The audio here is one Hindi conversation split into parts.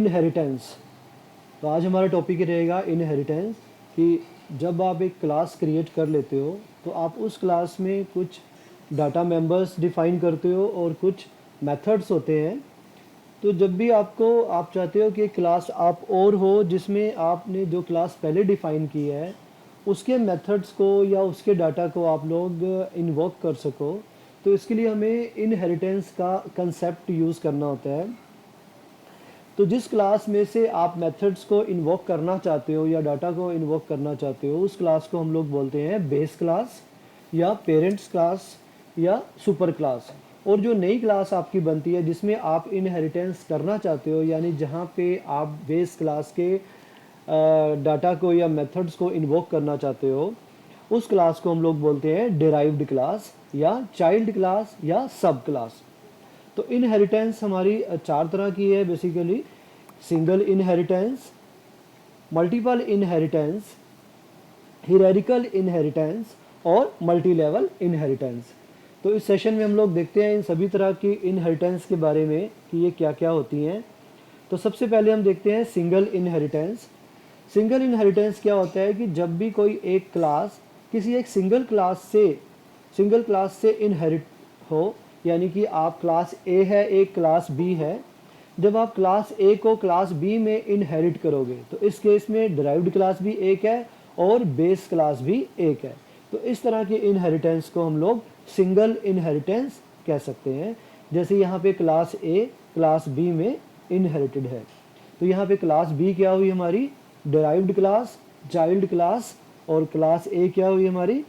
इनहेरिटेंस। तो आज हमारा टॉपिक रहेगा इनहेरिटेंस, कि जब आप एक क्लास क्रिएट कर लेते हो तो आप उस क्लास में कुछ डाटा मेंबर्स डिफ़ाइन करते हो और कुछ मेथड्स होते हैं। तो जब भी आप चाहते हो कि क्लास आप और हो जिसमें आपने जो क्लास पहले डिफ़ाइन की है उसके मेथड्स को या उसके डाटा को आप लोग इन्वोक कर सको, तो इसके लिए हमें इनहेरिटेंस का कंसेप्ट यूज़ करना होता है। तो जिस क्लास में से आप मेथड्स को इन्वोक करना चाहते हो या डाटा को इन्वोक करना चाहते हो उस क्लास को हम लोग बोलते हैं बेस क्लास या पेरेंट्स क्लास या सुपर क्लास। और जो नई क्लास आपकी बनती है जिसमें आप इनहेरिटेंस करना चाहते हो, यानी जहाँ पे आप बेस क्लास के डाटा को या मेथड्स को इन्वोक करना चाहते हो, उस क्लास को हम लोग बोलते हैं डिराइव्ड क्लास या चाइल्ड क्लास या सब क्लास। तो इनहेरिटेंस हमारी चार तरह की है basically: single inheritance, multiple inheritance, hierarchical inheritance और मल्टी लेवल इनहेरिटेंस। तो इस सेशन में हम लोग देखते हैं इन सभी तरह की इनहेरिटेंस के बारे में कि ये क्या क्या होती हैं। तो सबसे पहले हम देखते हैं सिंगल इनहेरिटेंस। सिंगल इनहेरिटेंस क्या होता है कि जब भी कोई एक क्लास किसी एक सिंगल क्लास से इनहेरिट हो, यानी कि आप क्लास ए है, एक क्लास बी है, जब आप क्लास ए को क्लास बी में इनहेरिट करोगे तो इस केस में डिराइव्ड क्लास भी एक है और बेस क्लास भी एक है। तो इस तरह के इनहेरिटेंस को हम लोग सिंगल इनहेरिटेंस कह सकते हैं। जैसे यहाँ पे क्लास ए क्लास बी में इनहेरिटेड है, तो यहाँ पे क्लास बी क्या हुई हमारी डिराइव्ड क्लास, चाइल्ड क्लास, और क्लास ए क्या हुई हमारी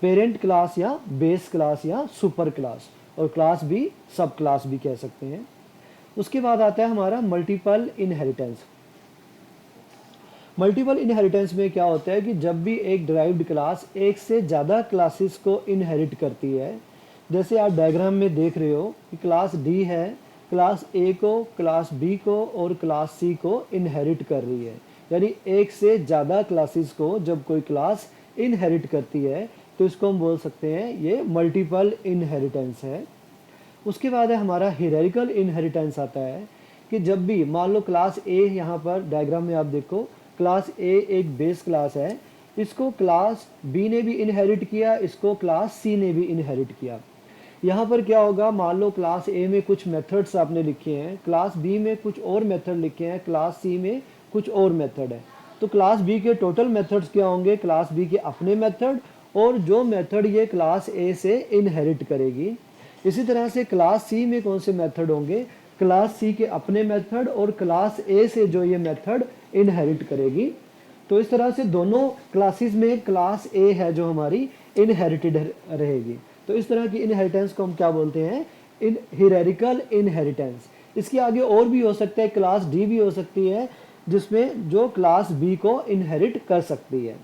पेरेंट क्लास या बेस क्लास या सुपर क्लास, और क्लास बी सब क्लास भी कह सकते हैं। उसके बाद आता है हमारा मल्टीपल इनहेरिटेंस। मल्टीपल इनहेरिटेंस में क्या होता है कि जब भी एक डिराइव्ड क्लास एक से ज़्यादा क्लासेस को इनहेरिट करती है, जैसे आप डायग्राम में देख रहे हो कि क्लास डी है, क्लास ए को, क्लास बी को और क्लास सी को इनहेरिट कर रही है, यानी एक से ज़्यादा क्लासेस को जब कोई क्लास इनहेरिट करती है तो इसको हम बोल सकते हैं ये मल्टीपल इनहेरिटेंस है। उसके बाद है हमारा हियरार्किकल इनहेरिटेंस आता है कि जब भी मान लो क्लास ए, यहाँ पर डायग्राम में आप देखो क्लास ए एक बेस क्लास है, इसको क्लास बी ने भी इनहेरिट किया, इसको क्लास सी ने भी इनहेरिट किया। यहाँ पर क्या होगा, मान लो क्लास ए में कुछ मेथड्स आपने लिखे हैं, क्लास बी में कुछ और मेथड लिखे हैं, क्लास सी में कुछ और मेथड है, तो क्लास बी के टोटल मेथड्स क्या होंगे, क्लास बी के अपने मेथड और जो मेथड ये क्लास ए से इनहेरिट करेगी। इसी तरह से क्लास सी में कौन से मेथड होंगे, क्लास सी के अपने मेथड और क्लास ए से जो ये मेथड इनहेरिट करेगी। तो इस तरह से दोनों क्लासेस में क्लास ए है जो हमारी इनहेरिटेड रहेगी। तो इस तरह की इनहेरिटेंस को हम क्या बोलते हैं, हियरार्किकल इनहेरिटेंस। इसके आगे और भी हो सकता है, क्लास डी भी हो सकती है जिसमें जो क्लास बी को इनहेरिट कर सकती है।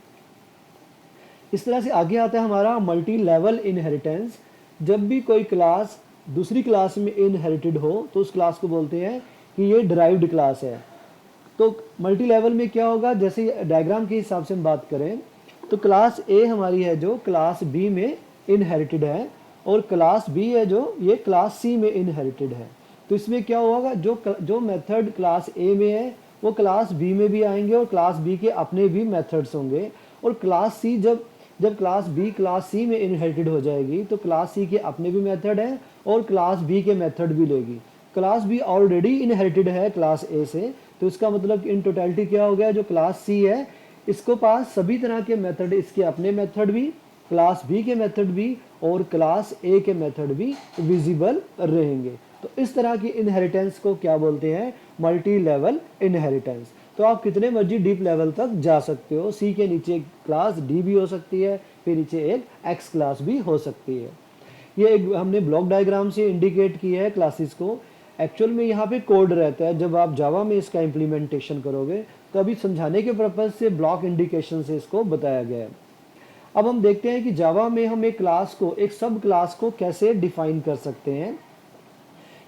इस तरह से आगे आता है हमारा मल्टी लेवल इनहेरिटेंस। जब भी कोई क्लास दूसरी क्लास में इनहेरिटेड हो तो उस क्लास को बोलते हैं कि ये डिराइव्ड क्लास है। तो मल्टी लेवल में क्या होगा, जैसे डायग्राम के हिसाब से हम बात करें तो क्लास ए हमारी है जो क्लास बी में इनहेरिटेड है और क्लास बी है जो ये क्लास सी में इनहेरिटेड है। तो इसमें क्या होगा, जो मेथड क्लास ए में है वो क्लास बी में भी आएंगे और क्लास बी के अपने भी मेथड्स होंगे, और क्लास सी जब क्लास बी क्लास सी में इनहेरिटेड हो जाएगी तो क्लास सी के अपने भी मेथड हैं और क्लास बी के मेथड भी लेगी। क्लास बी ऑलरेडी इनहेरिटेड है क्लास ए से, तो इसका मतलब इन टोटलिटी क्या हो गया, जो क्लास सी है इसको पास सभी तरह के मेथड, इसके अपने मेथड भी, क्लास बी के मेथड भी और क्लास ए के मेथड भी विजिबल रहेंगे। तो इस तरह की इनहेरिटेंस को क्या बोलते हैं, मल्टी लेवल इनहेरिटेंस। तो आप कितने मर्जी डीप लेवल तक जा सकते हो, सी के नीचे क्लास डी भी हो सकती है, फिर नीचे एक एक्स क्लास भी हो सकती है। ये एक हमने ब्लॉक डायग्राम से इंडिकेट किया है क्लासेस को। एक्चुअल में यहाँ पे कोड रहता है, जब आप जावा में इसका इम्प्लीमेंटेशन करोगे तो अभी समझाने के पर्पज़ से ब्लॉक इंडिकेशन से इसको बताया गया है। अब हम देखते हैं कि जावा में हम एक क्लास को, एक सब क्लास को कैसे डिफाइन कर सकते हैं,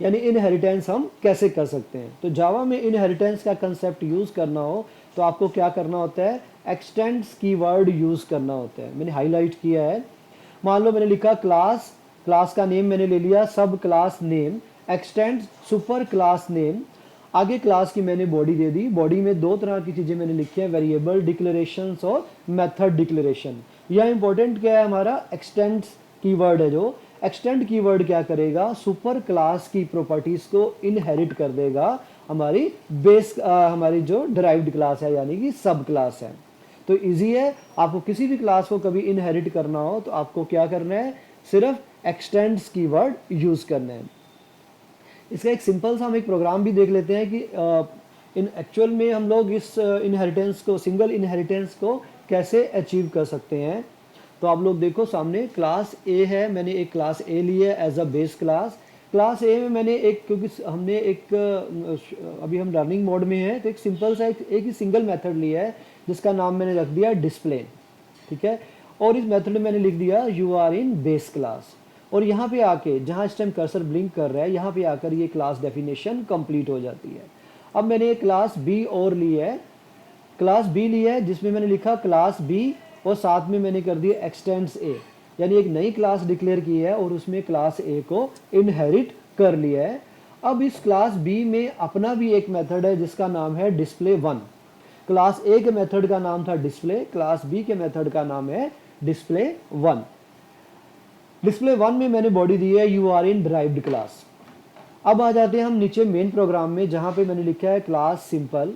यानी इनहेरिटेंस हम कैसे कर सकते हैं। तो जावा में इनहेरिटेंस का कंसेप्ट यूज़ करना हो तो आपको क्या करना होता है, एक्सटेंड्स कीवर्ड यूज़ करना होता है। मैंने हाईलाइट किया है, मान लो मैंने लिखा क्लास का नेम मैंने ले लिया सब class name, extend super class name. आगे क्लास की मैंने बॉडी दे दी, बॉडी में दो तरह की चीज़ें मैंने लिखी है, वेरिएबल डिक्लेरेशंस और मेथड डिक्लेरेशन। यह इंपॉर्टेंट क्या है, हमारा एक्सटेंड्स कीवर्ड है। जो एक्सटेंड कीवर्ड क्या करेगा, सुपर क्लास की प्रॉपर्टीज को इनहेरिट कर देगा हमारी हमारी जो डिराइव्ड क्लास है यानी कि सब क्लास है। तो इजी है, आपको किसी भी क्लास को कभी इनहेरिट करना हो तो आपको क्या करना है, सिर्फ एक्सटेंड्स कीवर्ड यूज करना है। इसका एक सिंपल सा हम एक प्रोग्राम भी देख लेते हैं कि इन एक्चुअल में हम लोग इस इनहेरिटेंस को, सिंगल इनहेरिटेंस को कैसे अचीव कर सकते हैं। तो आप लोग देखो सामने क्लास ए है, मैंने एक क्लास ए ली है as a base class. Class A में मैंने एक, क्योंकि हमने एक अभी हम लर्निंग मोड में है, तो एक सिंपल सा एक ही सिंगल मेथड लिया है जिसका नाम मैंने रख दिया डिस्प्ले, ठीक है। और इस मेथड में मैंने लिख दिया you are in base class. और यहाँ पे आके, जहाँ इस टाइम कर्सर ब्लिंक कर रहा है, यहाँ पे आकर ये क्लास डेफिनेशन कंप्लीट हो जाती है। अब मैंने एक क्लास बी और ली है, क्लास बी ली है जिसमें मैंने लिखा क्लास बी और साथ में मैंने कर दिया एक्सटेंड्स ए, यानी एक नई क्लास डिक्लेयर की है और उसमें क्लास ए को इनहेरिट कर लिया है। अब इस क्लास बी में अपना भी एक मेथड है जिसका नाम है डिस्प्ले वन। क्लास ए के मेथड का नाम था डिस्प्ले, क्लास बी के मेथड का नाम है डिस्प्ले वन। डिस्प्ले वन में मैंने बॉडी दी है you are in derived class. अब आ जाते हैं हम नीचे मेन प्रोग्राम में, जहां पे मैंने लिखा है क्लास सिंपल।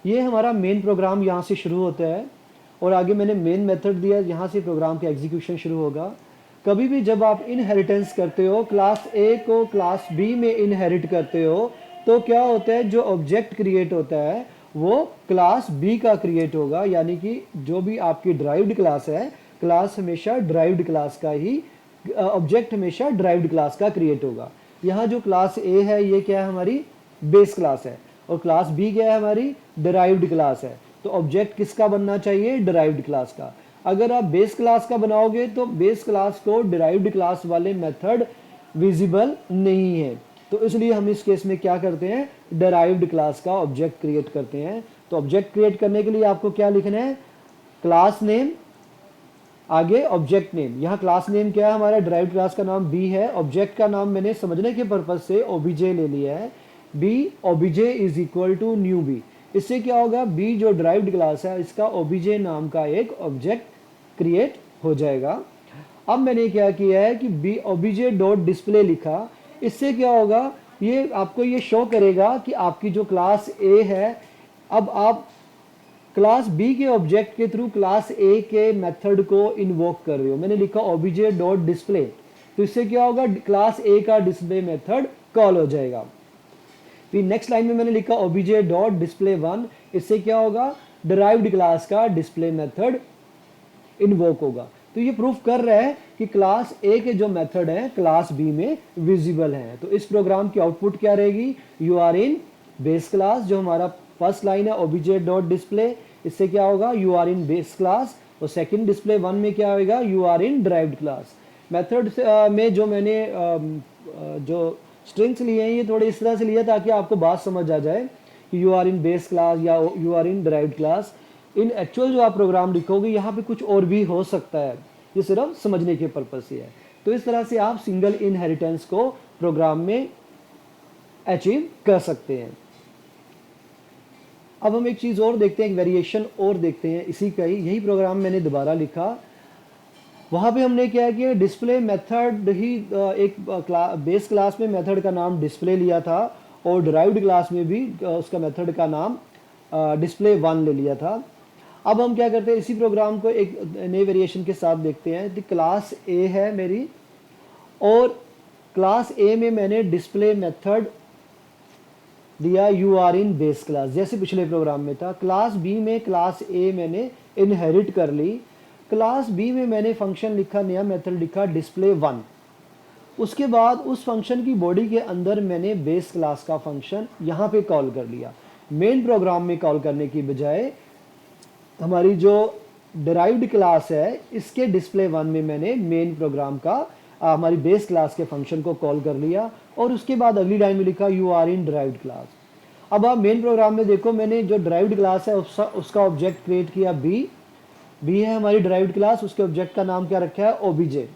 ये हमारा मेन प्रोग्राम यहाँ से शुरू होता है और आगे मैंने मेन मेथड दिया, यहाँ से प्रोग्राम का एग्जीक्यूशन शुरू होगा। कभी भी जब आप इनहेरिटेंस करते हो, क्लास ए को क्लास बी में इनहेरिट करते हो, तो क्या होता है, जो ऑब्जेक्ट क्रिएट होता है वो क्लास बी का क्रिएट होगा। यानी कि जो भी आपकी डिराइव्ड क्लास है, क्लास हमेशा डिराइव्ड क्लास का ही, ऑब्जेक्ट हमेशा डिराइव्ड क्लास का क्रिएट होगा। यहाँ जो क्लास ए है ये क्या है, हमारी बेस क्लास है, और क्लास बी क्या है, हमारी डिराइव्ड क्लास है। तो ऑब्जेक्ट किसका बनना चाहिए, डिराइव्ड क्लास का। अगर आप बेस क्लास का बनाओगे तो बेस क्लास को डिराइव्ड क्लास वाले मेथड विजिबल नहीं है, तो इसलिए हम इस केस में क्या करते हैं, डिराइव्ड क्लास का ऑब्जेक्ट क्रिएट करते हैं। तो ऑब्जेक्ट क्रिएट करने के लिए आपको क्या लिखना है, क्लास नेम, आगे ऑब्जेक्ट नेम। यहाँ क्लास नेम क्या है, हमारा डिराइव्ड क्लास का नाम बी है। ऑब्जेक्ट का नाम मैंने समझने के पर्पज से ओबीजे ले लिया है, B OBJ is equal to new B. इससे क्या होगा, बी जो डिराइव्ड क्लास है इसका ओबीजे नाम का एक ऑब्जेक्ट क्रिएट हो जाएगा। अब मैंने क्या किया है कि बी ओबीजे डॉट डिस्प्ले लिखा। इससे क्या होगा, ये आपको ये शो करेगा कि आपकी जो क्लास ए है, अब आप क्लास बी के ऑब्जेक्ट के थ्रू क्लास ए के मेथड को इन्वोक कर रहे हो। मैंने लिखा ओबीजे डॉट डिस्प्ले, तो इससे क्या होगा, क्लास ए का डिस्प्ले मेथड कॉल हो जाएगा। फिर नेक्स्ट लाइन में मैंने लिखा ओबीजे डॉट डिस्प्ले वन, इससे क्या होगा, डिराइव्ड क्लास का डिस्प्ले मेथड इन्वोक होगा। तो ये प्रूफ कर रहा है कि क्लास ए के जो मेथड हैं क्लास बी में विजिबल हैं। तो इस प्रोग्राम की आउटपुट क्या रहेगी, you are in base class, जो हमारा फर्स्ट लाइन है ओबीजे डॉट डिस्प्ले, इससे क्या होगा, you are in base class. और सेकंड डिस्प्ले वन में क्या होगा, you are in derived class. Method में जो मैंने जो स्ट्रिंग्स लिए हैं ये थोड़े इस तरह से लिए ताकि आपको बात समझ आ जाए कि you are in base class या you are in derived class. In actual जो आप प्रोग्राम लिखोगे यहाँ पे कुछ और भी हो सकता है, ये सिर्फ समझने के पर्पज से है। तो इस तरह से आप सिंगल इनहेरिटेंस को प्रोग्राम में अचीव कर सकते हैं। अब हम एक चीज़ और देखते हैं, एक वेरिएशन और देखते हैं इसी का ही। यही प्रोग्राम मैंने दोबारा लिखा, वहाँ पे हमने क्या किया, डिस्प्ले मेथड ही एक बेस क्लास में मेथड का नाम डिस्प्ले लिया था और डिराइव्ड क्लास में भी उसका मेथड का नाम डिस्प्ले वन ले लिया था। अब हम क्या करते हैं, इसी प्रोग्राम को एक नए वेरिएशन के साथ देखते हैं। तो क्लास ए है मेरी और क्लास ए में मैंने डिस्प्ले मेथड दिया you are in base class, जैसे पिछले प्रोग्राम में था। क्लास बी में क्लास ए मैंने इनहेरिट कर ली। क्लास बी में मैंने फंक्शन लिखा, नया मेथड लिखा डिस्प्ले वन। उसके बाद उस फंक्शन की बॉडी के अंदर मैंने बेस क्लास का फंक्शन यहाँ पे कॉल कर लिया। मेन प्रोग्राम में कॉल करने की बजाय हमारी जो डिराइव्ड क्लास है इसके डिस्प्ले वन में मैंने मेन प्रोग्राम का हमारी बेस क्लास के फंक्शन को कॉल कर लिया और उसके बाद अगली लाइन में लिखा you are in derived class. अब आप मेन प्रोग्राम में देखो, मैंने जो डिराइव्ड क्लास है उसका ऑब्जेक्ट क्रिएट किया बी है हमारी डिराइव्ड क्लास, उसके ऑब्जेक्ट का नाम क्या रखा है, ओबीजे।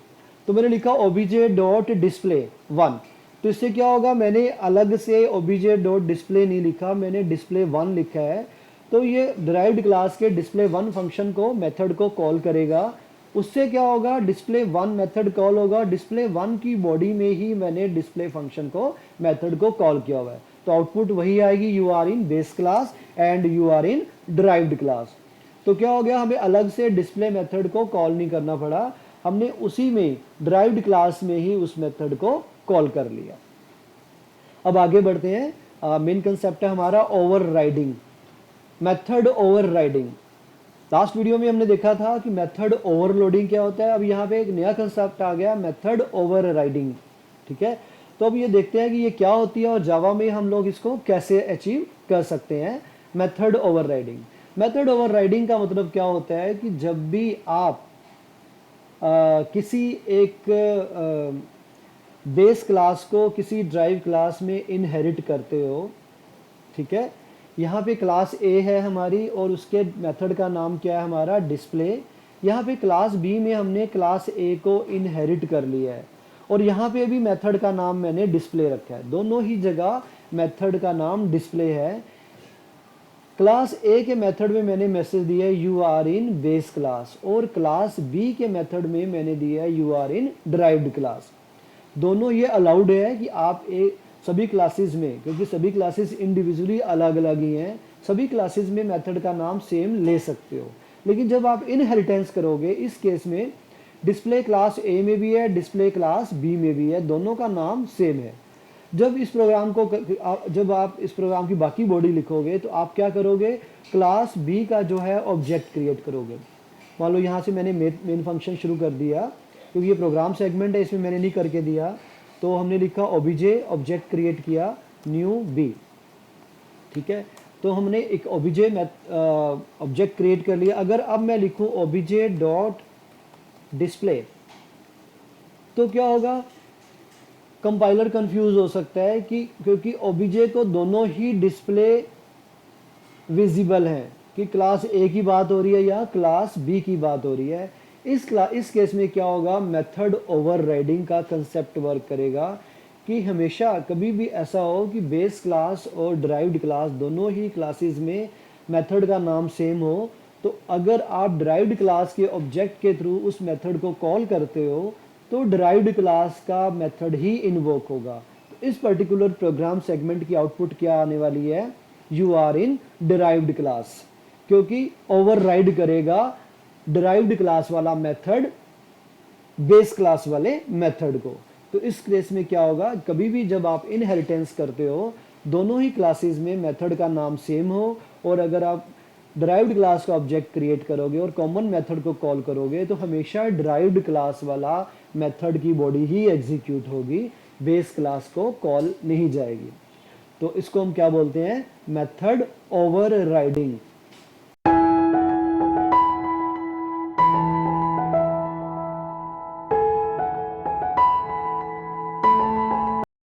तो मैंने लिखा ओबीजे डॉट डिस्प्ले वन। तो इससे क्या होगा, मैंने अलग से obj डॉट डिस्प्ले नहीं लिखा, मैंने डिस्प्ले वन लिखा है। तो ये डिराइव्ड क्लास के डिस्प्ले वन फंक्शन को, मेथड को कॉल करेगा। उससे क्या होगा, डिस्प्ले वन मेथड कॉल होगा, डिस्प्ले वन की बॉडी में ही मैंने डिस्प्ले फंक्शन को, मेथड को कॉल किया हुआ है। तो आउटपुट वही आएगी, you are in base class and you are in derived class. तो क्या हो गया, हमें अलग से डिस्प्ले मेथड को कॉल नहीं करना पड़ा, हमने उसी में डिराइव्ड क्लास में ही उस मेथड को कॉल कर लिया। अब आगे बढ़ते हैं। मेन कंसेप्ट है हमारा overriding, method overriding. Last video में हमने देखा था कि मेथड ओवरलोडिंग क्या होता है। अब यहाँ पे एक नया कंसेप्ट आ गया, मेथड ओवरराइडिंग। ठीक है, तो अब ये देखते हैं कि ये क्या होती है और जावा में हम लोग इसको कैसे अचीव कर सकते हैं। मेथड ओवरराइडिंग, मेथड ओवरराइडिंग का मतलब क्या होता है कि जब भी आप किसी एक बेस क्लास को किसी ड्राइव क्लास में इनहेरिट करते हो, ठीक है, यहाँ पे क्लास ए है हमारी और उसके मेथड का नाम क्या है हमारा, डिस्प्ले। यहाँ पे क्लास बी में हमने क्लास ए को इनहेरिट कर लिया है और यहाँ पे भी मेथड का नाम मैंने डिस्प्ले रखा है। दोनों ही जगह मेथड का नाम डिस्प्ले है। क्लास ए के मेथड में मैंने मैसेज दिया है you are in base class, और क्लास बी के मेथड में मैंने दिया है you are in derived class. दोनों ये अलाउड है कि आप सभी क्लासेस में, क्योंकि सभी क्लासेस इंडिविजुअली अलग अलग ही हैं, सभी क्लासेस में मेथड का नाम सेम ले सकते हो। लेकिन जब आप इनहेरिटेंस करोगे, इस केस में डिस्प्ले क्लास ए में भी है, डिस्प्ले क्लास बी में भी है, दोनों का नाम सेम है। जब आप इस प्रोग्राम की बाकी बॉडी लिखोगे तो आप क्या करोगे, क्लास बी का जो है ऑब्जेक्ट क्रिएट करोगे। मान लो यहाँ से मैंने मेन फंक्शन शुरू कर दिया, क्योंकि ये प्रोग्राम सेगमेंट है, इसमें मैंने नहीं करके दिया, तो हमने लिखा ओबीजे, ऑब्जेक्ट क्रिएट किया न्यू बी। ठीक है, तो हमने एक ओबीजे ऑब्जेक्ट क्रिएट कर लिया। अगर अब मैं लिखूं ओबीजे डॉट डिस्प्ले, तो क्या होगा, कंपाइलर कंफ्यूज हो सकता है कि क्योंकि ओबीजे को दोनों ही डिस्प्ले विजिबल हैं कि क्लास ए की बात हो रही है या क्लास बी की बात हो रही है। इस केस में क्या होगा, मेथड ओवरराइडिंग का कंसेप्ट वर्क करेगा कि हमेशा कभी भी ऐसा हो कि बेस क्लास और डिराइव्ड क्लास दोनों ही क्लासेस में मेथड का नाम सेम हो, तो अगर आप डिराइव्ड क्लास के ऑब्जेक्ट के थ्रू उस मेथड को कॉल करते हो तो डिराइव्ड क्लास का मेथड ही इन्वोक होगा। तो इस पर्टिकुलर प्रोग्राम सेगमेंट की आउटपुट क्या आने वाली है, you are in derived class, क्योंकि ओवरराइड करेगा डिराइव्ड क्लास वाला मेथड बेस क्लास वाले मेथड को। तो इस केस में क्या होगा, कभी भी जब आप इनहेरिटेंस करते हो, दोनों ही क्लासेस में मेथड का नाम सेम हो, और अगर आप डिराइव्ड क्लास का ऑब्जेक्ट क्रिएट करोगे और कॉमन मेथड को कॉल करोगे तो हमेशा डिराइव्ड क्लास वाला मेथड की बॉडी ही एग्जीक्यूट होगी, बेस क्लास को कॉल नहीं जाएगी। तो इसको हम क्या बोलते हैं, मेथड ओवरराइडिंग।